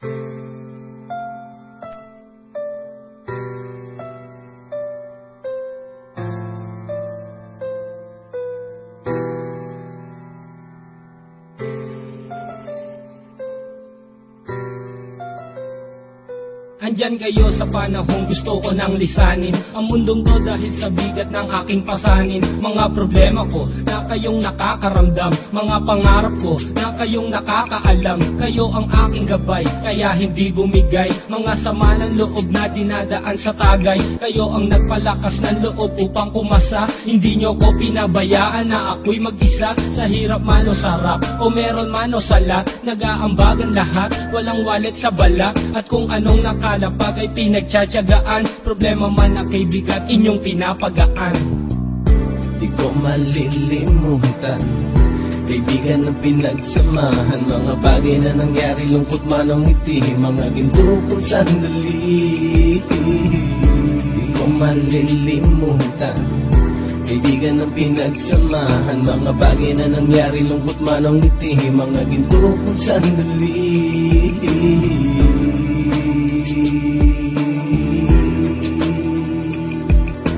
Andyan kayo sa panahong gusto ko nang lisanin ang mundong to dahil sa bigat ng aking pasanin. Mga problema ko na kayong nakakaramdam, mga pangarap ko na kayong nakakaalam. Kayo ang aking gabay, kaya hindi bumigay. Mga sama ng loob na dinadaan sa tagay. Kayo ang nagpalakas ng loob upang kumasa. Hindi nyo ko pinabayaan na ako'y mag-isa. Sa hirap man o sarap, o meron man o salat, nag-aambagan lahat, walang walet sa balat. At kung anong nakalapag ay pinagtsatsagaan, problema man na kay bigat inyong pinapagaan. Di ko malilimutan, kaibigan ng pinagsamahan, mga bagay na nangyari, lungkot man ang ngiti, mga ginto kong sandali. Di ko malilimutan, kaibigan ng pinagsamahan, mga bagay na nangyari, lungkot man ang ngiti, mga ginto kong sandali.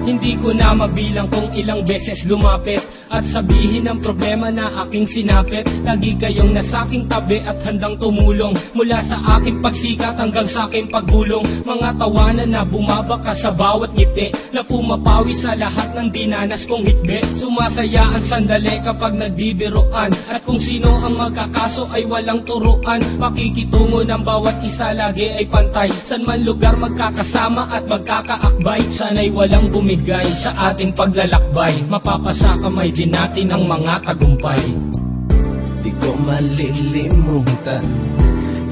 Hindi ko na mabilang kung ilang beses lumapit at sabihin ang problema na aking sinapit. Lagi kayong nasa aking tabi at handang tumulong, mula sa aking pagsikat hanggang sa aking paggulong. Mga tawanan na bumabaka sa bawat ngiti, na pumapawi sa lahat ng dinanas kong hitbe. Sumasaya ang sandali kapag nagbibiroan, at kung sino ang magkakaso ay walang turuan. Makikitungo ng bawat isa lagi ay pantay, san man lugar magkakasama at magkakaakbay. Sana'y walang bumigay sa ating paglalakbay, mapapasa kamay din natin ang mga tagumpay. Di ko malilimutan,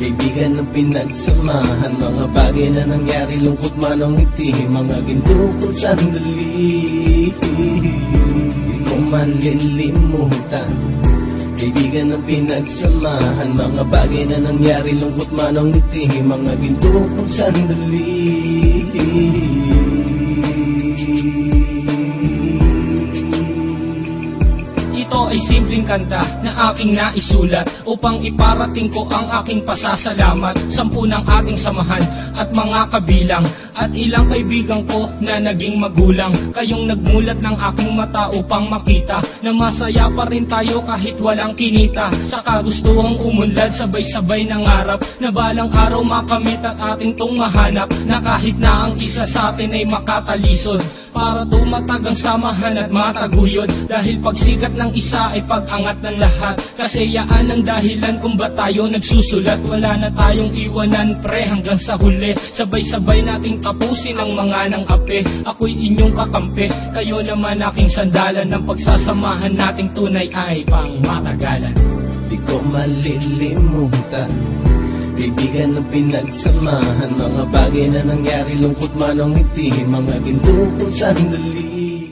kaibigan ng pinagsamahan, mga bagay na nangyari, lungkot man ang ngiti, mga ginto kong sandali. Di ko malilimutan, kaibigan ng pinagsamahan, mga bagay na nangyari, lungkot man ang ngiti, mga ginto kong sandali. Ito ay simpleng kanta na aking naisulat upang iparating ko ang aking pasasalamat. 10 ng ating samahan at mga kabilang, at ilang kaibigan ko na naging magulang. Kayong nagmulat ng aking mata upang makita na masaya pa rin tayo kahit walang kinita. Sa kagustuhang umunlad, sabay-sabay nangarap na balang araw makamit at ating tong mahanap, na kahit na ang isa sa atin ay makatalisod, para tumatag ang samahan at mataguyod. Dahil pagsikat ng isa ay pag-angat ng lahat, kasi yaan ang dahilan kung ba tayo nagsusulat. Wala na tayong iwanan pre hanggang sa huli, sabay-sabay nating tapusin ang mga nang ape. Ako'y inyong kakampi, kayo naman aking sandalan, ng pagsasamahan nating tunay ay pang matagalan. Di ko malilimutan, kaibigan ng pinagsamahan, mga bagay na nangyari, lungkot man ang ngiti, mga ginto kong sandali.